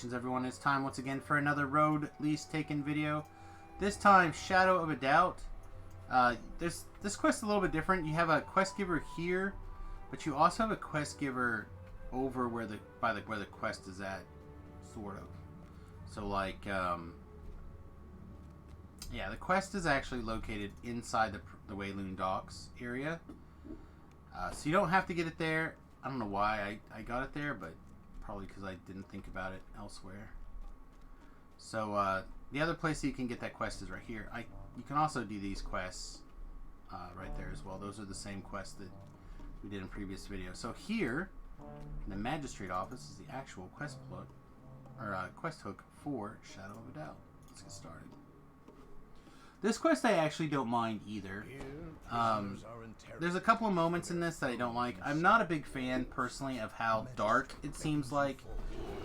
Congratulations, everyone. It's time once again for another road lease taken video. This time, Shadow of a Doubt. This quest is a little bit different. You have a quest giver here, but you also have a quest giver over where the quest is at, sort of. So like, yeah, the quest is actually located inside the Wayloon Docks area. So you don't have to get it there. I don't know why I got it there, but probably because I didn't think about it elsewhere. So the other place that you can get that quest is right here. You can also do these quests right there as well. Those are the same quests that we did in previous videos. So here in the Magistrate office is the actual quest plug or quest hook for Shadow of a Doubt. Let's get started. This quest I actually don't mind either. There's a couple of moments in this that I don't like. I'm not a big fan, personally, of how dark it seems like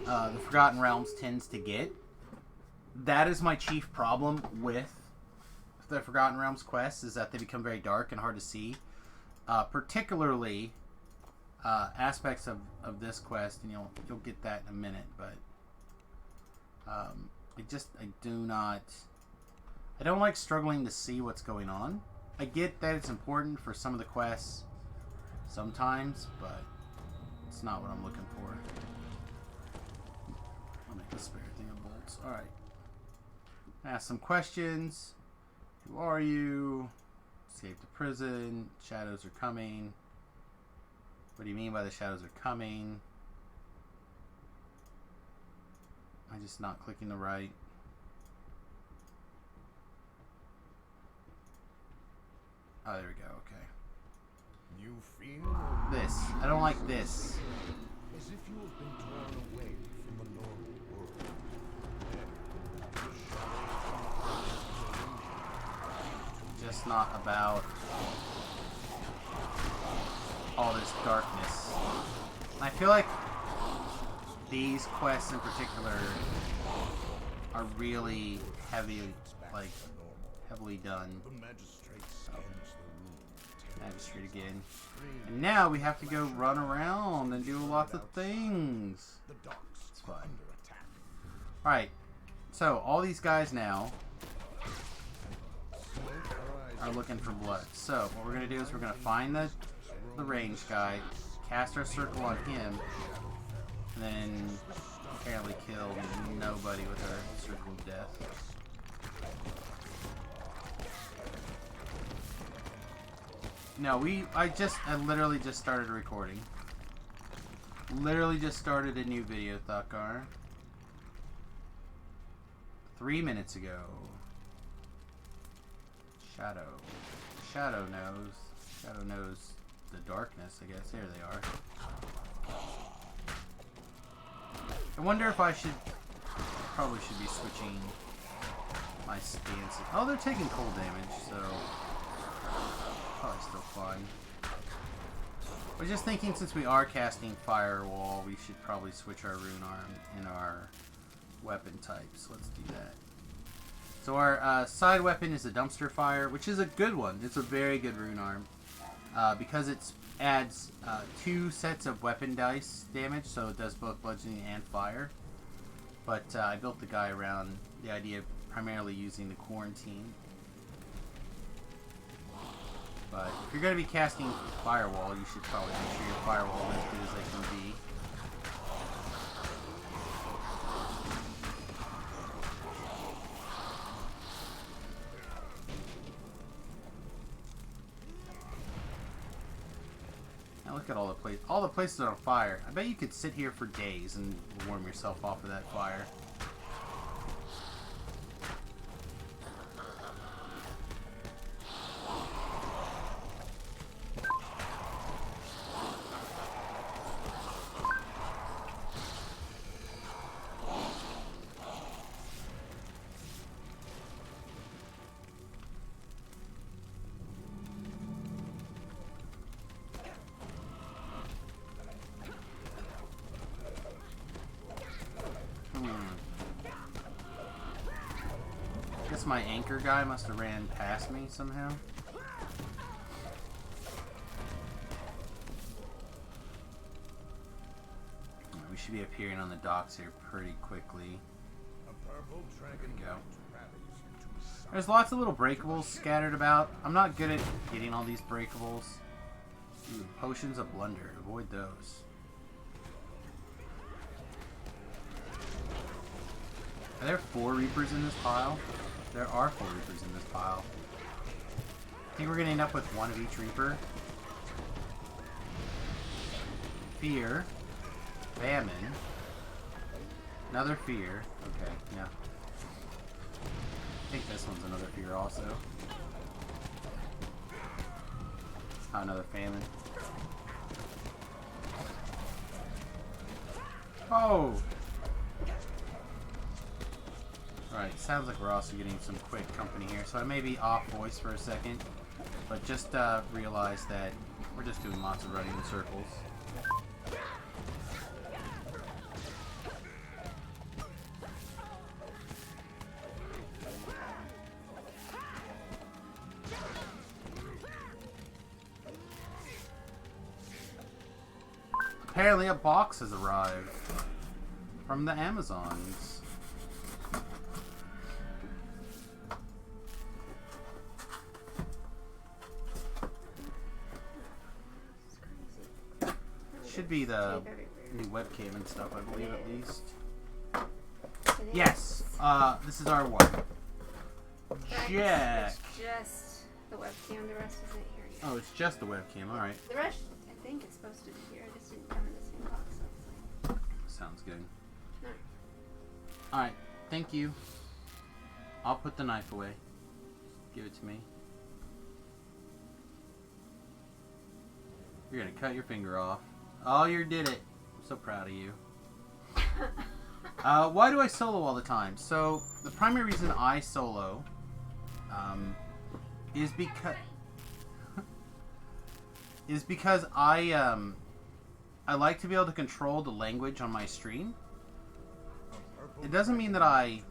the Forgotten Realms tends to get. That is my chief problem with the Forgotten Realms quests, is that they become very dark and hard to see. Particularly aspects of this quest, and you'll get that in a minute, but I don't like struggling to see what's going on. I get that it's important for some of the quests sometimes, but it's not what I'm looking for. I'll make a spare thing of bolts. Alright. Ask some questions. Who are you? Escape the prison. Shadows are coming. What do you mean by the shadows are coming? I'm just not clicking the right. Oh, there we go, okay. You feel this. I don't like this. as if you have been torn away from the normal world. Just not about all this darkness. I feel like these quests in particular are really heavily done. The magistrate scans the room. Magistrate again. And now we have to go run around and do lots of things. The docks It's are fine. under attack. Alright, so all these guys now are looking for blood. So what we're going to do is we're going to find the range guy, cast our circle on him, and then apparently kill nobody with our circle of death. No, I literally just started recording. Literally just started a new video, Thakar. 3 minutes ago. Shadow. Shadow knows. Shadow knows the darkness, I guess. There they are. I wonder if I probably should be switching my stance. Oh, they're taking cold damage, so probably still fine. I was just thinking, since we are casting Firewall, we should probably switch our rune arm in our weapon types. Let's do that. So our side weapon is a dumpster fire, which is a good one. It's a very good rune arm because it adds 2 sets of weapon dice damage, so it does both bludgeoning and fire. But I built the guy around the idea of primarily using the quarantine. But if you're going to be casting Firewall, you should probably make sure your Firewall is as good as they can be. Now look at all the places. All the places are on fire. I bet you could sit here for days and warm yourself off of that fire. My anchor guy must have ran past me somehow. should be appearing on the docks here pretty quickly. A purple dragon There we go. rallies into There's lots of little breakables scattered about. I'm not good at getting all these breakables. Ooh, potions of blunder. Avoid those. Are there 4 Reapers in this pile? There are 4 Reapers in this pile. I think we're going to end up with 1 of each Reaper. Fear. Famine. Another fear. Okay, yeah. I think this one's another fear also. Oh, another famine. Oh! Alright, sounds like we're also getting some quick company here, so I may be off voice for a second, but just realize that we're just doing lots of running in circles. Apparently a box has arrived from the Amazons. Should be the new webcam and stuff, I believe, at least. Yes, this is our one. Jack. It's just the webcam. The rest isn't here yet. Oh, it's just the webcam. All right. The rest, I think, is supposed to be here. It just didn't come in the same box. So it's like, Sounds good. no. All right. Thank you. I'll put the knife away. Give it to me. You're gonna cut your finger off. Oh, you did it. I'm so proud of you. Why do I solo all the time? So the primary reason I solo is because I like to be able to control the language on my stream. It doesn't mean that I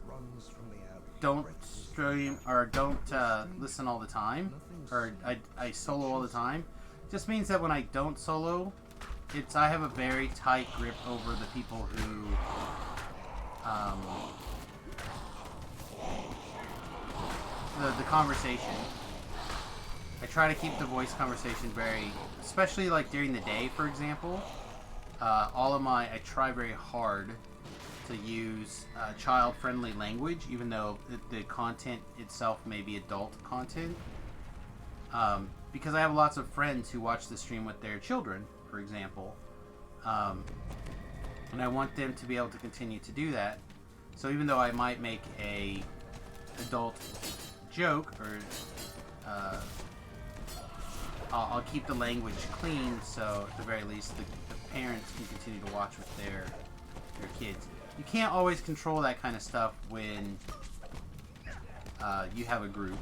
don't stream or don't listen all the time, or I solo all the time. It just means that when I don't solo, I have a very tight grip over the people who the conversation. I try to keep the voice conversation very, especially like during the day, for example. I try very hard to use child-friendly language, even though the content itself may be adult content. Because I have lots of friends who watch the stream with their children, for example. And I want them to be able to continue to do that. So even though I might make a adult joke, or I'll keep the language clean, so at the very least the parents can continue to watch with their kids. You can't always control that kind of stuff when you have a group.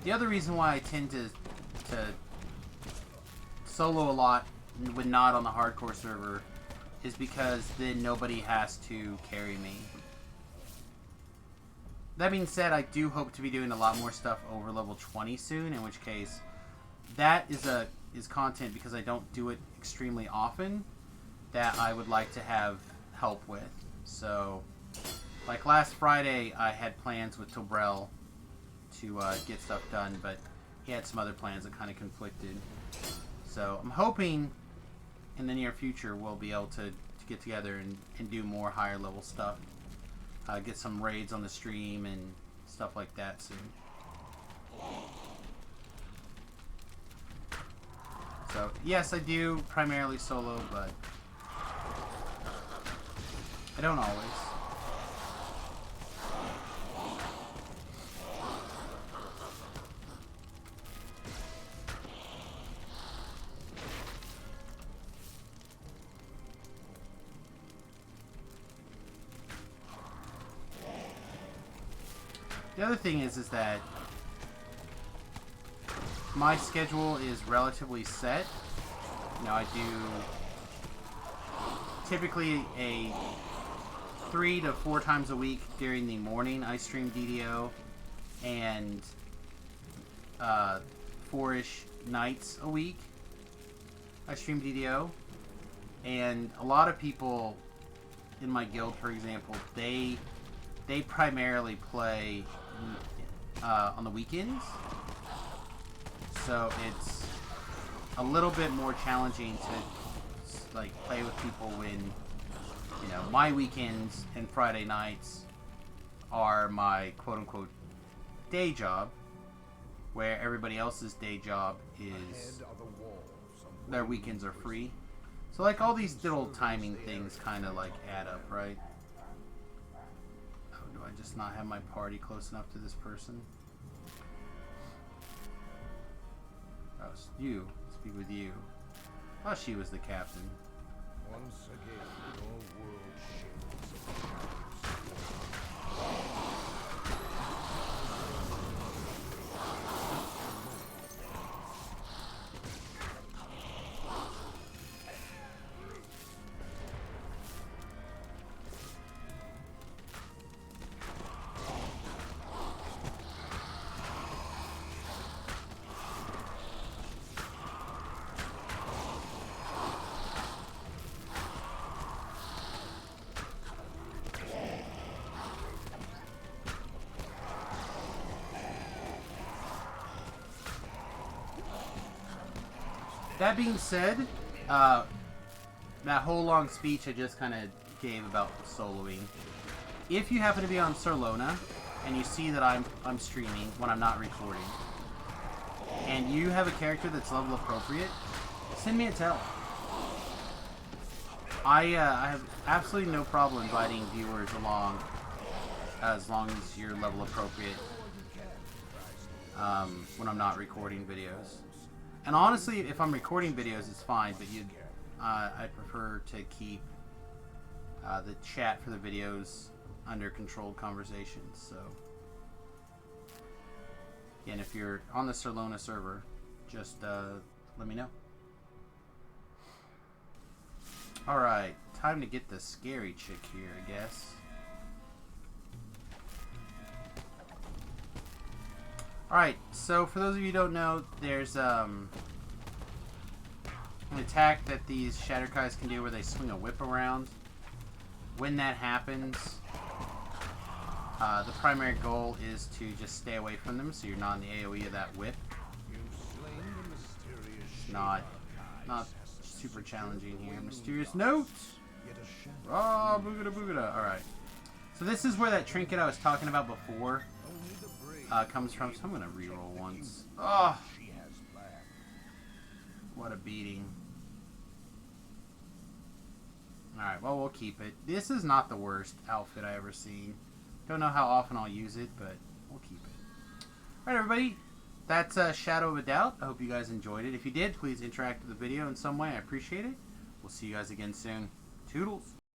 The other reason why I tend to solo a lot when not on the hardcore server is because then nobody has to carry me. That being said, I do hope to be doing a lot more stuff over level 20 soon, in which case that is content, because I don't do it extremely often, that I would like to have help with. So, like last Friday, I had plans with Tobrel to get stuff done, but he had some other plans that kind of conflicted. So I'm hoping in the near future we'll be able to get together and do more higher level stuff. Get some raids on the stream and stuff like that soon. So yes, I do primarily solo, but I don't always. The other thing is that my schedule is relatively set. You know, I do typically 3 to 4 times a week during the morning. I stream DDO, and 4-ish nights a week. I stream DDO, and a lot of people in my guild, for example, they primarily play on the weekends, so it's a little bit more challenging to like play with people when, you know, my weekends and Friday nights are my quote-unquote day job, where everybody else's day job is their weekends are free. So like all these little timing things kind of like add up, right? Oh, do I just not have my party close enough to this person? Oh, it's you. Speak with you. Oh, she was the captain. Once again, your world shakes. That being said, that whole long speech I just kind of gave about soloing. If you happen to be on Sarlona and you see that I'm streaming when I'm not recording, and you have a character that's level appropriate, send me a tell. I have absolutely no problem inviting viewers along as long as you're level appropriate when I'm not recording videos. And honestly, if I'm recording videos, it's fine, but I prefer to keep the chat for the videos under controlled conversations. So, again, if you're on the Sarlona server, just let me know. Alright, time to get the scary chick here, I guess. Alright, so for those of you who don't know, there's an attack that these Shatterkais can do where they swing a whip around. When that happens, the primary goal is to just stay away from them so you're not in the AoE of that whip. Not super challenging here. Mysterious notes! Oh, boogada boogada. Alright. So this is where that trinket I was talking about before comes from, so I'm gonna reroll once. Oh, what a beating. Alright, well, we'll keep it. This is not the worst outfit I ever seen. Don't know how often I'll use it, but we'll keep it. Alright, everybody. That's Shadow of a Doubt. I hope you guys enjoyed it. If you did, please interact with the video in some way. I appreciate it. We'll see you guys again soon. Toodles.